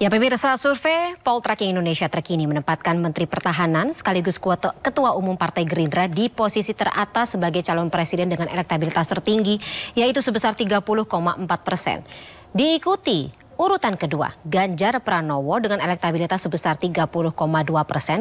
Ya pemirsa, survei Poltreking Indonesia terkini menempatkan Menteri Pertahanan sekaligus Ketua Umum Partai Gerindra di posisi teratas sebagai calon presiden dengan elektabilitas tertinggi, yaitu sebesar 30,4%. Diikuti urutan kedua, Ganjar Pranowo dengan elektabilitas sebesar 30,2%.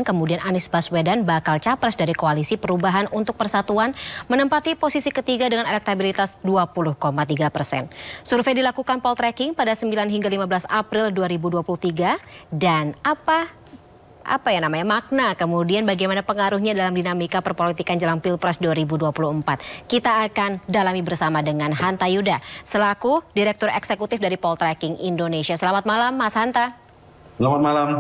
Kemudian Anies Baswedan bakal capres dari Koalisi Perubahan untuk Persatuan menempati posisi ketiga dengan elektabilitas 20,3%. Survei dilakukan Poltreking pada 9 hingga 15 April 2023 dan makna kemudian bagaimana pengaruhnya dalam dinamika perpolitikan jelang Pilpres 2024. Kita akan dalami bersama dengan Hanta Yuda selaku Direktur Eksekutif dari Poltreking Indonesia. Selamat malam Mas Hanta. Selamat malam.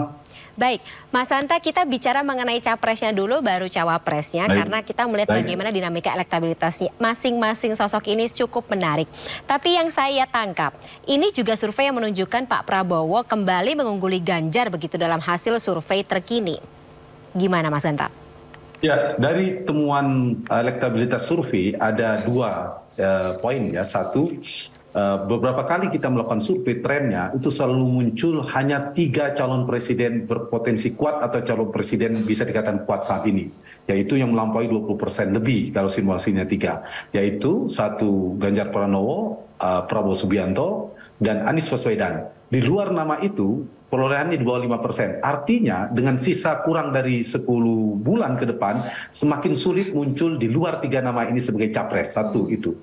Baik, Mas Hanta, kita bicara mengenai capresnya dulu baru cawapresnya. Baik. Karena kita melihat bagaimana dinamika elektabilitasnya masing-masing sosok ini cukup menarik. Tapi yang saya tangkap, ini juga survei yang menunjukkan Pak Prabowo kembali mengungguli Ganjar begitu dalam hasil survei terkini. Gimana Mas Hanta? Ya, dari temuan elektabilitas survei ada dua poin ya. Satu, beberapa kali kita melakukan survei, trennya itu selalu muncul hanya 3 calon presiden berpotensi kuat atau calon presiden bisa dikatakan kuat saat ini, yaitu yang melampaui 20% lebih kalau simulasinya 3, yaitu 1 Ganjar Pranowo, Prabowo Subianto, dan Anies Baswedan. Di luar nama itu perolehannya di bawah 5%. Artinya dengan sisa kurang dari 10 bulan ke depan semakin sulit muncul di luar 3 nama ini sebagai capres. Satu itu.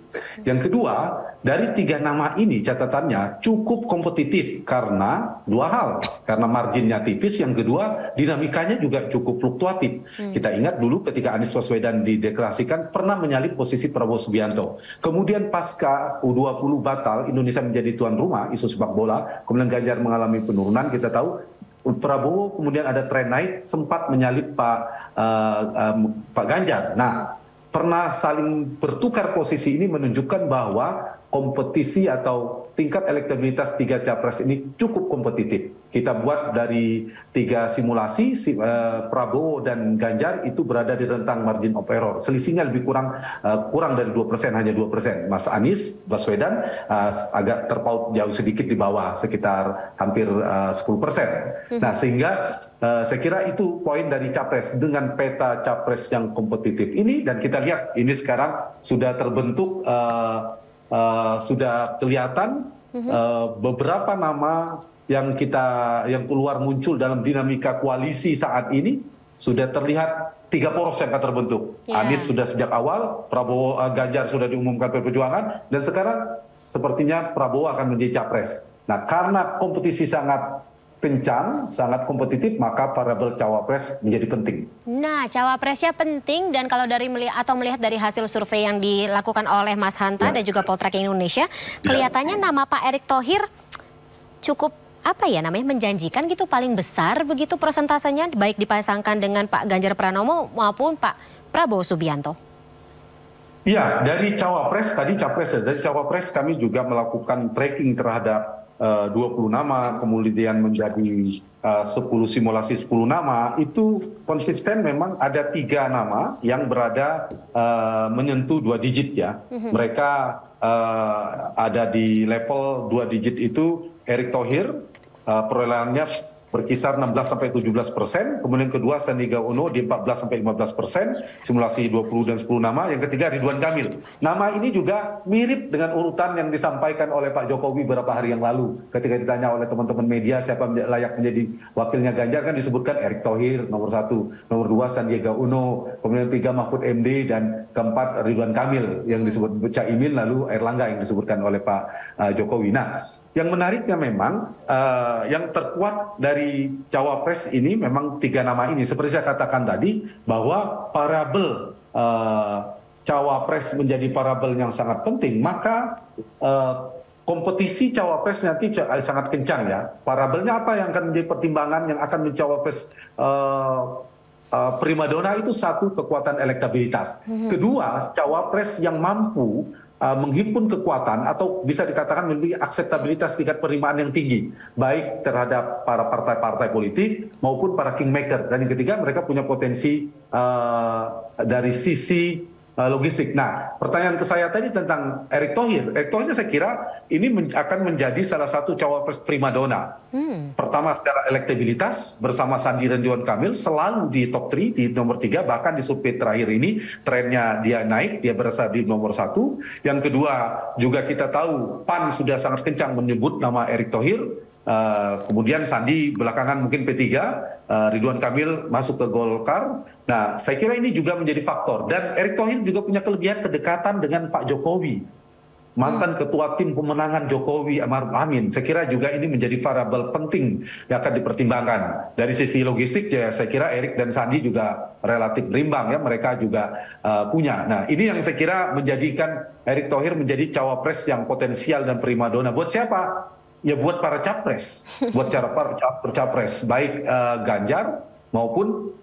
Yang kedua, dari 3 nama ini catatannya cukup kompetitif karena 2 hal. Karena marginnya tipis, yang kedua dinamikanya juga cukup fluktuatif. Kita ingat dulu ketika Anies Baswedan dideklarasikan pernah menyalip posisi Prabowo Subianto. Kemudian pasca U20 batal, Indonesia menjadi tuan rumah isu sepak bola, kemudian Ganjar mengalami penurunan. Kita tahu Prabowo kemudian ada tren naik, sempat menyalip Pak Ganjar. Nah, pernah saling bertukar posisi ini menunjukkan bahwa kompetisi atau tingkat elektabilitas 3 capres ini cukup kompetitif. Kita buat dari 3 simulasi, Prabowo dan Ganjar itu berada di rentang margin of error. Selisihnya lebih kurang dari 2%, hanya 2%. Mas Anies Baswedan agak terpaut jauh sedikit di bawah, sekitar hampir 10%. Nah, sehingga saya kira itu poin dari capres dengan peta capres yang kompetitif ini, dan kita lihat ini sekarang sudah terbentuk, sudah kelihatan beberapa nama yang keluar muncul dalam dinamika koalisi saat ini sudah terlihat 3 poros yang akan terbentuk. Anies sudah sejak awal, Prabowo, Ganjar sudah diumumkan PD Perjuangan, dan sekarang sepertinya Prabowo akan menjadi capres. Nah, karena kompetisi sangat kencang, sangat kompetitif, maka variabel cawapres menjadi penting. Nah, cawapresnya penting, dan kalau melihat dari hasil survei yang dilakukan oleh Mas Hanta dan juga Poltreking Indonesia, kelihatannya nama Pak Erick Thohir cukup menjanjikan gitu, paling besar begitu persentasenya, baik dipasangkan dengan Pak Ganjar Pranowo maupun Pak Prabowo Subianto. Iya, dari cawapres tadi dari cawapres kami juga melakukan tracking terhadap 20 nama, kemudian menjadi 10 simulasi 10 nama, itu konsisten memang ada 3 nama yang berada menyentuh 2 digit ya. Mereka ada di level 2 digit itu. Erick Thohir perolehannya berkisar 16-17%, kemudian kedua Sandiaga Uno di 14-15%, simulasi 20 dan 10 nama, yang ketiga Ridwan Kamil. Nama ini juga mirip dengan urutan yang disampaikan oleh Pak Jokowi beberapa hari yang lalu. Ketika ditanya oleh teman-teman media siapa layak menjadi wakilnya Ganjar, kan disebutkan Erick Thohir nomor 1, nomor 2 Sandiaga Uno, kemudian 3 Mahfud MD, dan keempat Ridwan Kamil yang disebut Caimin, lalu Erlangga yang disebutkan oleh Pak Jokowi. Nah, yang menariknya memang yang terkuat dari cawapres ini memang 3 nama ini. Seperti saya katakan tadi, bahwa variabel cawapres menjadi variabel yang sangat penting, maka kompetisi cawapres nanti sangat kencang ya. Variabelnya apa yang akan menjadi pertimbangan yang akan mencawapres primadona itu? 1, kekuatan elektabilitas. Kedua, cawapres yang mampu menghimpun kekuatan atau bisa dikatakan memiliki akseptabilitas tingkat penerimaan yang tinggi, baik terhadap para partai-partai politik maupun para kingmaker. Dan yang ketiga, mereka punya potensi dari sisi logistik. Nah, pertanyaan ke saya tadi tentang Erick Thohir. Erick Thohir saya kira ini akan menjadi salah satu cawapres primadona. Pertama secara elektabilitas bersama Sandi dan Ridwan Kamil selalu di top 3, di nomor 3, bahkan di survei terakhir ini trennya dia naik, dia berasa di nomor 1. Yang kedua juga kita tahu PAN sudah sangat kencang menyebut nama Erick Thohir. Kemudian Sandi belakangan mungkin P3, Ridwan Kamil masuk ke Golkar. Nah, saya kira ini juga menjadi faktor. Dan Erick Thohir juga punya kelebihan kedekatan dengan Pak Jokowi, mantan ketua tim pemenangan Jokowi Maruf Amin. Saya kira juga ini menjadi variabel penting yang akan dipertimbangkan. Dari sisi logistik ya, saya kira Erick dan Sandi juga relatif berimbang ya, mereka juga punya. Nah, ini yang saya kira menjadikan Erick Thohir menjadi cawapres yang potensial dan primadona. Buat siapa? Ya buat para capres, buat para capres, baik Ganjar maupun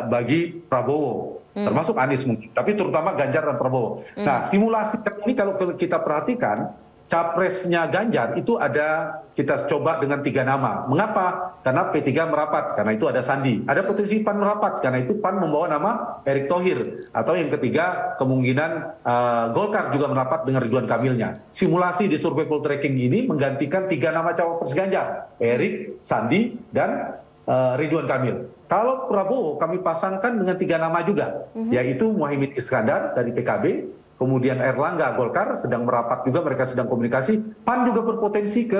bagi Prabowo, termasuk Anies mungkin, tapi terutama Ganjar dan Prabowo. Nah, simulasi ini kalau kita perhatikan, capresnya Ganjar itu ada, kita coba dengan 3 nama. Mengapa? Karena P3 merapat, karena itu ada Sandi. Ada potensi PAN merapat, karena itu PAN membawa nama Erick Thohir. Atau yang ketiga, kemungkinan Golkar juga merapat dengan Ridwan Kamilnya. Simulasi di survei poltreking ini menggantikan 3 nama cawapres Ganjar, Erick, Sandi, dan Ridwan Kamil. Kalau Prabowo kami pasangkan dengan 3 nama juga, yaitu Muhaimin Iskandar dari PKB, kemudian Erlangga Golkar sedang merapat juga, mereka sedang komunikasi. PAN juga berpotensi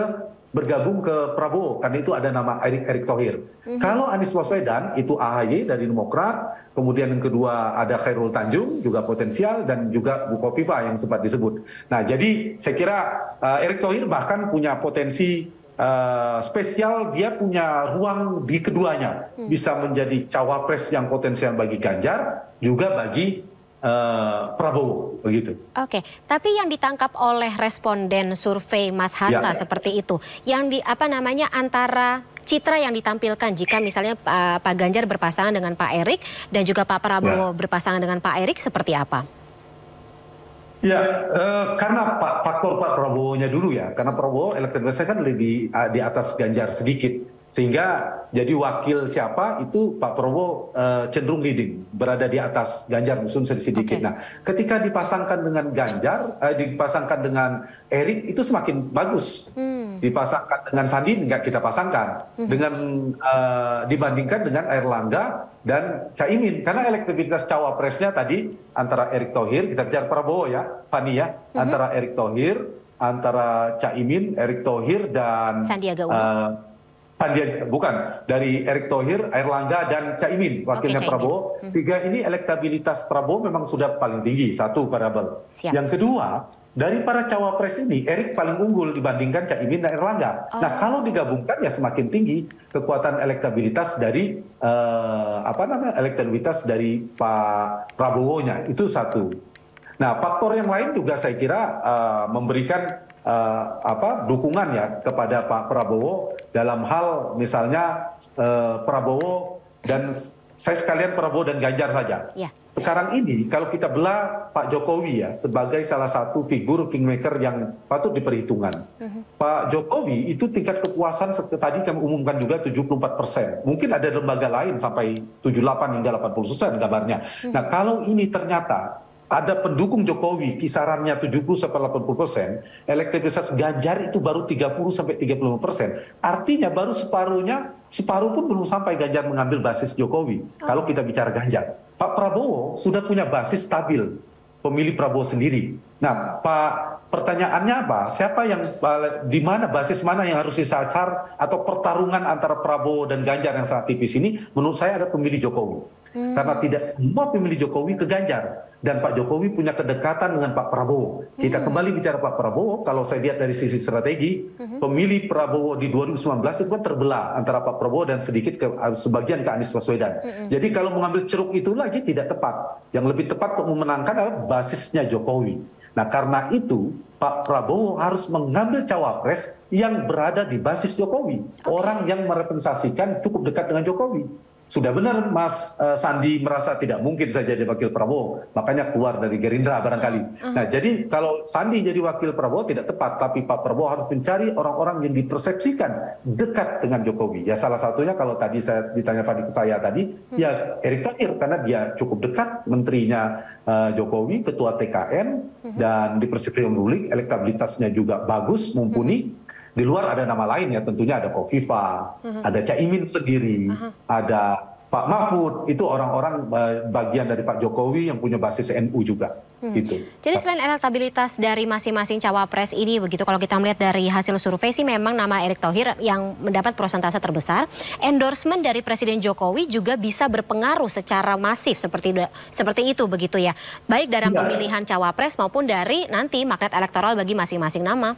bergabung ke Prabowo, karena itu ada nama Erick Thohir. Kalau Anies Baswedan itu AHY dari Demokrat, kemudian yang kedua ada Khairul Tanjung juga potensial, dan juga Bukoviva yang sempat disebut. Nah, jadi saya kira Erick Thohir bahkan punya potensi spesial, dia punya ruang di keduanya, bisa menjadi cawapres yang potensial bagi Ganjar, juga bagi Prabowo, begitu. Oke, tapi yang ditangkap oleh responden survei Mas Hanta seperti itu, yang antara citra yang ditampilkan jika misalnya Pak Ganjar berpasangan dengan Pak Erick dan juga Pak Prabowo berpasangan dengan Pak Erick, seperti apa? Ya, karena faktor Pak Prabowo-nya dulu ya, karena Prabowo elektabilitasnya kan lebih di atas Ganjar sedikit. Sehingga jadi wakil siapa itu Pak Prabowo cenderung leading, berada di atas Ganjar musun sedikit. Nah, ketika dipasangkan dengan Ganjar, dipasangkan dengan Erick itu semakin bagus. Dipasangkan dengan Sandi nggak kita pasangkan, dengan dibandingkan dengan Erlangga dan Caimin, karena elektabilitas cawapresnya tadi antara Erick Thohir, kita bicara Prabowo ya, Fani ya, antara Erick Thohir, antara Caimin, Erick Thohir dan Sandiaga Uno. Bukan, dari Erick Thohir, Erlangga, dan Caimin, wakilnya Prabowo. 3 ini elektabilitas Prabowo memang sudah paling tinggi, satu variabel. Yang kedua, dari para cawapres ini, Erick paling unggul dibandingkan Caimin dan Erlangga. Nah, kalau digabungkan ya semakin tinggi kekuatan elektabilitas dari elektabilitas dari Pak Prabowo-nya, itu satu. Nah, faktor yang lain juga saya kira memberikan dukungan ya kepada Pak Prabowo dalam hal misalnya Prabowo dan saya sekalian Prabowo dan Ganjar saja. Sekarang ini kalau kita belah Pak Jokowi ya sebagai salah satu figur kingmaker yang patut diperhitungkan. Pak Jokowi itu tingkat kepuasan tadi kami umumkan juga 74%. Mungkin ada lembaga lain sampai 78 hingga 80% kabarnya. Nah, kalau ini ternyata ada pendukung Jokowi kisarannya 70-80%, elektabilitas Ganjar itu baru 30-35%. Artinya baru separuh pun belum sampai Ganjar mengambil basis Jokowi. Kalau kita bicara Ganjar, Pak Prabowo sudah punya basis stabil pemilih Prabowo sendiri. Nah, pertanyaannya apa? Siapa yang di mana basis mana yang harus disasar atau pertarungan antara Prabowo dan Ganjar yang sangat tipis ini? Menurut saya ada pemilih Jokowi. Karena tidak semua pemilih Jokowi ke Ganjar. Dan Pak Jokowi punya kedekatan dengan Pak Prabowo. Kita kembali bicara Pak Prabowo, kalau saya lihat dari sisi strategi, pemilih Prabowo di 2019 itu kan terbelah antara Pak Prabowo dan sedikit sebagian ke Anies Baswedan. Jadi kalau mengambil ceruk itu lagi tidak tepat. Yang lebih tepat untuk memenangkan adalah basisnya Jokowi. Nah, karena itu Pak Prabowo harus mengambil cawapres yang berada di basis Jokowi. Orang yang merepresentasikan cukup dekat dengan Jokowi. sudah benar Mas Sandi merasa tidak mungkin saya jadi wakil Prabowo, makanya keluar dari Gerindra barangkali. Nah, jadi kalau Sandi jadi wakil Prabowo tidak tepat, tapi Pak Prabowo harus mencari orang-orang yang dipersepsikan dekat dengan Jokowi. Ya salah satunya kalau tadi saya ditanya ke saya tadi, ya Erick Thohir, karena dia cukup dekat menterinya Jokowi, ketua TKN, dan dipersepsikan publik, elektabilitasnya juga bagus, mumpuni. Di luar ada nama lain ya, tentunya ada Kofifa, ada Caimin sendiri, ada Pak Mahfud, itu orang-orang bagian dari Pak Jokowi yang punya basis NU juga. Gitu. Jadi selain elektabilitas dari masing-masing cawapres ini, begitu kalau kita melihat dari hasil survei sih memang nama Erick Thohir yang mendapat persentase terbesar. Endorsement dari Presiden Jokowi juga bisa berpengaruh secara masif seperti itu begitu ya. Baik dalam pemilihan cawapres maupun dari nanti magnet elektoral bagi masing-masing nama.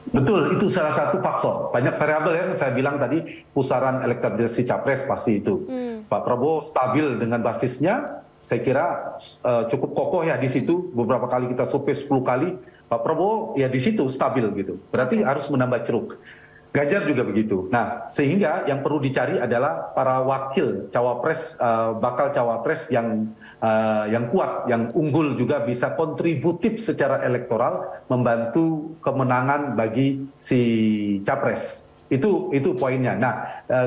Betul, itu salah satu faktor. Banyak variabel yang saya bilang tadi, pusaran elektabilitas si capres pasti itu. Pak Prabowo stabil dengan basisnya, saya kira cukup kokoh ya di situ. Beberapa kali kita survei 10 kali, Pak Prabowo ya di situ stabil gitu. Berarti harus menambah ceruk. Ganjar juga begitu. Nah, sehingga yang perlu dicari adalah para wakil cawapres, bakal cawapres yang kuat, yang unggul juga bisa kontributif secara elektoral membantu kemenangan bagi si capres. Itu poinnya. Nah,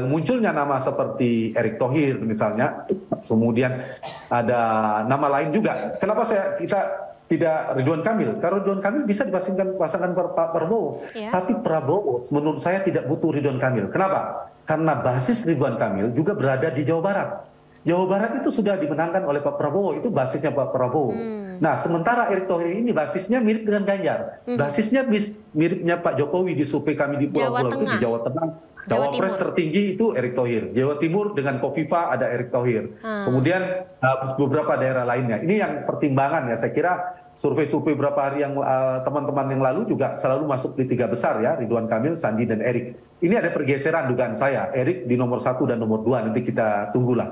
munculnya nama seperti Erick Thohir misalnya, kemudian ada nama lain juga. Kenapa kita tidak Ridwan Kamil? Karena Ridwan Kamil bisa dipasangkan Pak Prabowo. Tapi Prabowo menurut saya tidak butuh Ridwan Kamil. Kenapa? Karena basis Ridwan Kamil juga berada di Jawa Barat. Jawa Barat itu sudah dimenangkan oleh Pak Prabowo, itu basisnya Pak Prabowo. Nah, sementara Erick Thohir ini basisnya mirip dengan Ganjar. Basisnya miripnya Pak Jokowi di survei kami di Pulau-Pulau itu di Jawa Tengah. Cawapres tertinggi itu Erick Thohir. Jawa Timur dengan Kofifa ada Erick Thohir. Kemudian beberapa daerah lainnya. Ini yang pertimbangan ya, saya kira survei-survei beberapa hari yang teman-teman yang lalu juga selalu masuk di 3 besar ya, Ridwan Kamil, Sandi, dan Erick. Ini ada pergeseran dugaan saya, Erick di nomor 1 dan nomor 2, nanti kita tunggulah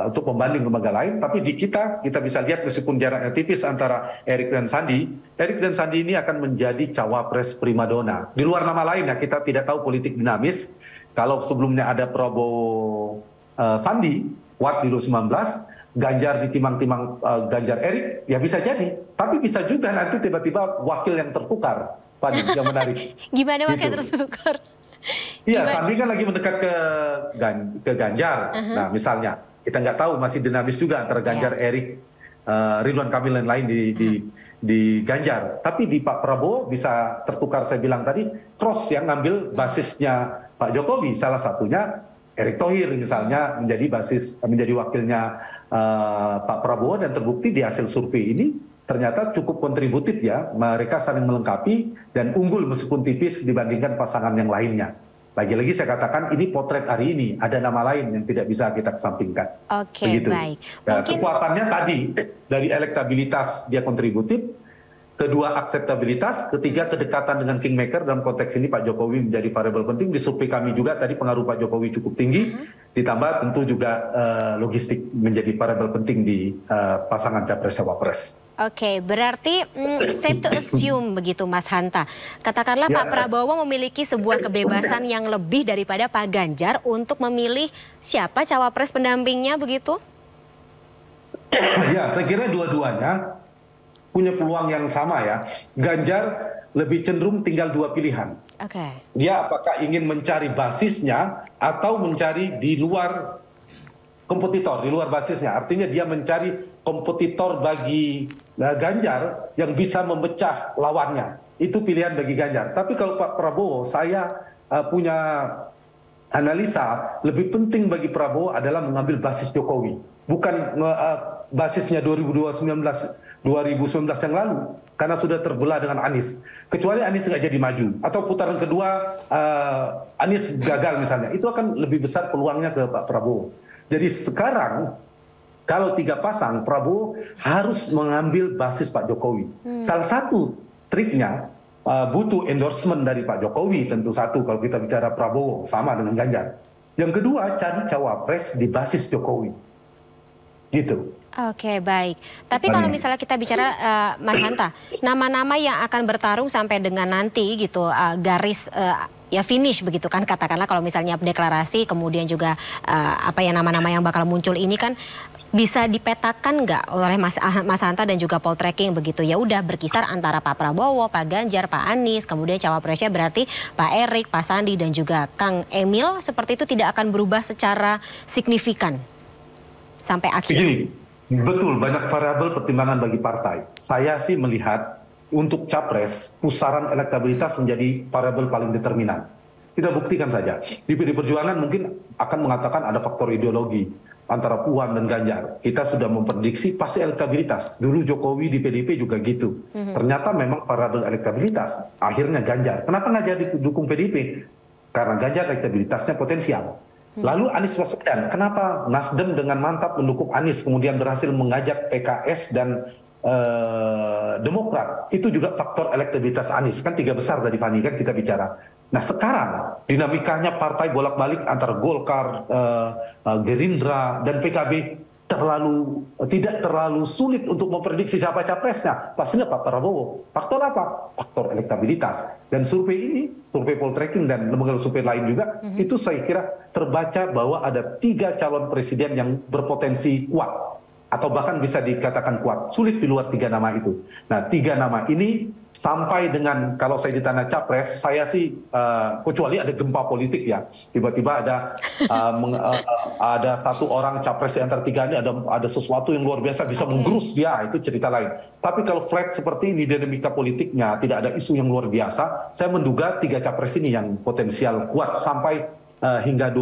untuk pembanding lembaga lain. Tapi di kita bisa lihat meskipun jaraknya tipis antara Erick dan Sandi ini akan menjadi cawapres primadona. Di luar nama lain ya, kita tidak tahu politik dinamis. Kalau sebelumnya ada Prabowo Sandi, kuat di 2019, Ganjar ditimang-timang Ganjar Erick, ya bisa jadi. Tapi bisa juga nanti tiba-tiba wakil yang tertukar, Pak, yang menarik. Gimana wakil tertukar? Iya, Sandi kan lagi mendekat ke Ganjar. Nah, misalnya, kita nggak tahu, masih dinamis juga antara Ganjar, Erick, Ridwan Kamil dan lain di Ganjar. Tapi di Pak Prabowo bisa tertukar, saya bilang tadi, cross yang ngambil basisnya Pak Jokowi. Salah satunya Erick Thohir misalnya menjadi wakilnya Pak Prabowo, dan terbukti di hasil survei ini ternyata cukup kontributif ya, mereka saling melengkapi dan unggul meskipun tipis dibandingkan pasangan yang lainnya. Lagi-lagi saya katakan ini potret hari ini, ada nama lain yang tidak bisa kita kesampingkan. Oke, baik. Nah, kekuatannya tadi dari elektabilitas dia kontributif, kedua akseptabilitas, ketiga kedekatan dengan kingmaker, dalam konteks ini Pak Jokowi menjadi variabel penting. Di survei kami juga tadi pengaruh Pak Jokowi cukup tinggi, ditambah tentu juga logistik menjadi variabel penting di pasangan capres-cawapres. Oke, berarti safe to assume begitu Mas Hanta. Katakanlah Pak Prabowo memiliki sebuah kebebasan yang lebih daripada Pak Ganjar untuk memilih siapa cawapres pendampingnya begitu? Ya, saya kira dua-duanya punya peluang yang sama ya. Ganjar lebih cenderung tinggal 2 pilihan. Dia apakah ingin mencari basisnya atau mencari di luar kompetitor, di luar basisnya. Artinya dia mencari kompetitor bagi Ganjar yang bisa memecah lawannya. Itu pilihan bagi Ganjar. Tapi kalau Pak Prabowo, saya punya analisa lebih penting bagi Prabowo adalah mengambil basis Jokowi. Bukan basisnya 2019 yang lalu, karena sudah terbelah dengan Anies. Kecuali Anies nggak jadi maju, atau putaran kedua Anies gagal misalnya, itu akan lebih besar peluangnya ke Pak Prabowo. Jadi sekarang, kalau 3 pasang, Prabowo harus mengambil basis Pak Jokowi. Salah satu triknya, butuh endorsement dari Pak Jokowi, tentu satu kalau kita bicara Prabowo, sama dengan Ganjar. Yang kedua, cari cawapres di basis Jokowi. gitu. Oke, baik. Tapi kalau misalnya kita bicara Mas Hanta, nama-nama yang akan bertarung sampai dengan nanti gitu garis ya finish begitu kan, katakanlah kalau misalnya deklarasi kemudian juga apa ya nama-nama yang bakal muncul ini kan bisa dipetakan nggak oleh Mas Hanta dan juga poltreking begitu, ya udah berkisar antara Pak Prabowo, Pak Ganjar, Pak Anies, kemudian cawapresnya berarti Pak Erik, Pak Sandi dan juga Kang Emil, seperti itu tidak akan berubah secara signifikan sampai akhir. Begini, betul banyak variabel pertimbangan bagi partai. Saya sih melihat untuk capres, pusaran elektabilitas menjadi variabel paling determinan. Kita buktikan saja. Di PD Perjuangan mungkin akan mengatakan ada faktor ideologi antara Puan dan Ganjar. Kita sudah memprediksi pasti elektabilitas. Dulu Jokowi di PDIP juga gitu. Ternyata memang variabel elektabilitas. Akhirnya Ganjar. Kenapa nggak jadi dukung PDIP? Karena Ganjar elektabilitasnya potensial. Lalu Anies Baswedan. Kenapa Nasdem dengan mantap mendukung Anies kemudian berhasil mengajak PKS dan Demokrat, itu juga faktor elektabilitas Anies, kan 3 besar tadi Fani kan kita bicara. Nah sekarang dinamikanya partai bolak-balik antara Golkar, Gerindra dan PKB tidak terlalu sulit untuk memprediksi siapa capresnya. Pastinya Pak Prabowo. Faktor apa? Faktor elektabilitas. Dan survei ini, survei poltreking dan lembaga survei lain juga, itu saya kira terbaca bahwa ada 3 calon presiden yang berpotensi kuat. Atau bahkan bisa dikatakan kuat, sulit di luar 3 nama itu. Nah 3 nama ini sampai dengan kalau saya ditanya capres, saya sih kecuali ada gempa politik ya, tiba-tiba ada satu orang capres di antara 3 ini ada sesuatu yang luar biasa bisa menggerus dia, itu cerita lain. Tapi kalau flat seperti ini dinamika politiknya tidak ada isu yang luar biasa, saya menduga 3 capres ini yang potensial kuat sampai hingga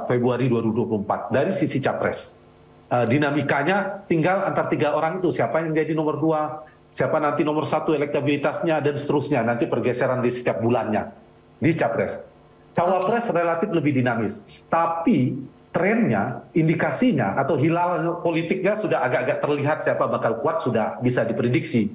Februari 2024 dari sisi capres. Dinamikanya tinggal antar 3 orang itu, siapa yang jadi nomor 2, siapa nanti nomor 1 elektabilitasnya dan seterusnya, nanti pergeseran di setiap bulannya di capres. Cawapres relatif lebih dinamis, tapi trennya, indikasinya atau hilal politiknya sudah agak-agak terlihat siapa bakal kuat sudah bisa diprediksi.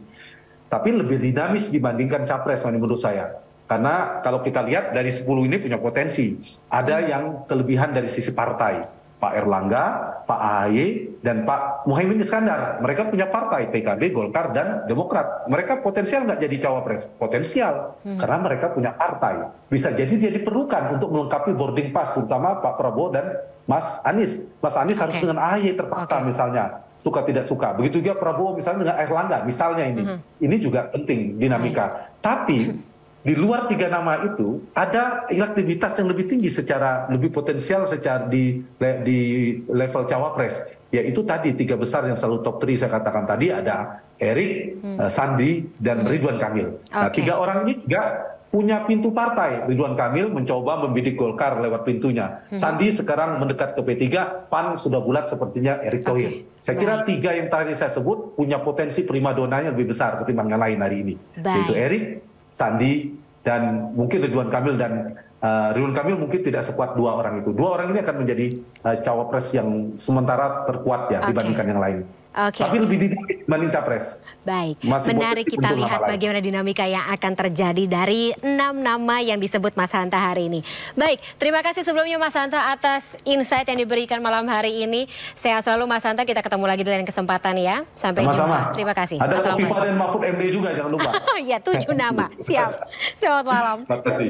Tapi lebih dinamis dibandingkan capres menurut saya. Karena kalau kita lihat dari 10 ini punya potensi, ada yang kelebihan dari sisi partai. Pak Erlangga, Pak AHY, dan Pak Muhaimin Iskandar. Mereka punya partai, PKB, Golkar, dan Demokrat. Mereka potensial nggak jadi cawapres? Potensial, karena mereka punya partai. Bisa jadi dia diperlukan untuk melengkapi boarding pass, terutama Pak Prabowo dan Mas Anies. Mas Anies harus dengan AHY terpaksa misalnya, suka tidak suka. Begitu juga Prabowo misalnya dengan Erlangga, misalnya ini. Ini juga penting dinamika. Tapi di luar 3 nama itu ada elektabilitas yang lebih tinggi secara lebih potensial secara di level cawapres, yaitu tadi 3 besar yang selalu top 3 saya katakan tadi, ada Erik, Sandi dan Ridwan Kamil. Nah 3 orang ini juga punya pintu partai. Ridwan Kamil mencoba membidik Golkar lewat pintunya. Sandi sekarang mendekat ke P3, PAN sudah bulat sepertinya Erick Thohir. Saya kira 3 yang tadi saya sebut punya potensi primadonanya lebih besar ketimbang yang lain hari ini. Yaitu Erik, Sandi, dan mungkin Ridwan Kamil dan Ridwan Kamil mungkin tidak sekuat 2 orang itu. 2 orang ini akan menjadi cawapres yang sementara terkuat ya dibandingkan yang lain. Tapi lebih dibanding capres. Baik, menarik kita lihat bagaimana dinamika yang akan terjadi dari 6 nama yang disebut Mas Hanta hari ini. Baik, terima kasih sebelumnya Mas Hanta atas insight yang diberikan malam hari ini. Sehat selalu Mas Hanta, kita ketemu lagi di lain kesempatan ya. Sampai jumpa. Terima kasih. Ada Kofifa dan Mahfud MD juga, jangan lupa. Oh iya, 7 nama. Siap. Selamat malam. Terima kasih.